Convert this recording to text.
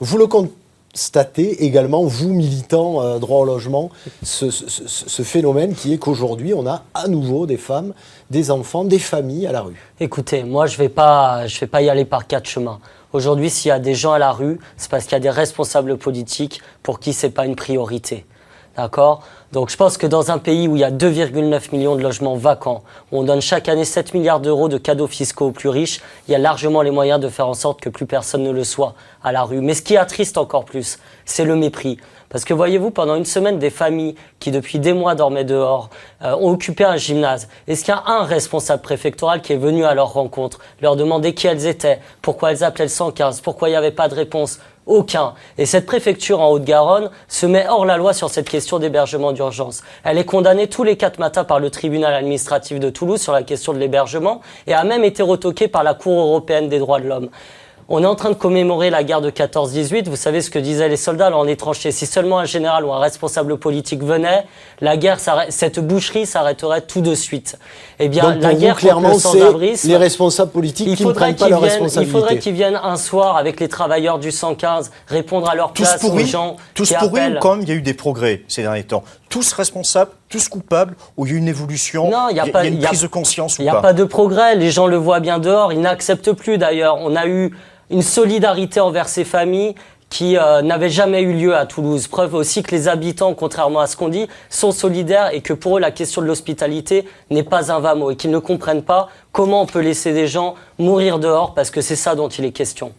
Vous le constatez également, vous militants droit au logement, ce phénomène qui est qu'aujourd'hui, on a à nouveau des femmes, des enfants, des familles à la rue. Écoutez, moi je vais pas y aller par quatre chemins. Aujourd'hui, s'il y a des gens à la rue, c'est parce qu'il y a des responsables politiques pour qui c'est pas une priorité. D'accord ? Donc je pense que dans un pays où il y a 2,9 millions de logements vacants, où on donne chaque année 7 milliards d'euros de cadeaux fiscaux aux plus riches, il y a largement les moyens de faire en sorte que plus personne ne le soit à la rue. Mais ce qui attriste encore plus, c'est le mépris. Parce que voyez-vous, pendant une semaine, des familles qui depuis des mois dormaient dehors ont occupé un gymnase. Est-ce qu'il y a un responsable préfectoral qui est venu à leur rencontre, leur demander qui elles étaient, pourquoi elles appelaient le 115, pourquoi il n'y avait pas de réponse ? Aucun. Et cette préfecture en Haute-Garonne se met hors la loi sur cette question d'hébergement d'urgence. Elle est condamnée tous les 4 matins par le tribunal administratif de Toulouse sur la question de l'hébergement et a même été retoquée par la Cour européenne des droits de l'homme. On est en train de commémorer la guerre de 14-18. Vous savez ce que disaient les soldats dans les tranchées. Si seulement un général ou un responsable politique venait, la guerre, cette boucherie s'arrêterait tout de suite. Eh bien, donc, la guerre contre le sans-abrisme, les responsables politiques qui ne prennent pas leurs responsabilités. Il faudrait qu'ils viennent un soir avec les travailleurs du 115 répondre à leur place aux gens tous qui pourris appellent. Ou quand même il y a eu des progrès ces derniers temps? Tous responsables, tous coupables, ou il y a eu une évolution, il y a une prise de conscience ou pas? Il n'y a pas de progrès, les gens le voient bien dehors, ils n'acceptent plus d'ailleurs. On a eu une solidarité envers ces familles qui n'avait jamais eu lieu à Toulouse. Preuve aussi que les habitants, contrairement à ce qu'on dit, sont solidaires et que pour eux, la question de l'hospitalité n'est pas un vain mot et qu'ils ne comprennent pas comment on peut laisser des gens mourir dehors parce que c'est ça dont il est question.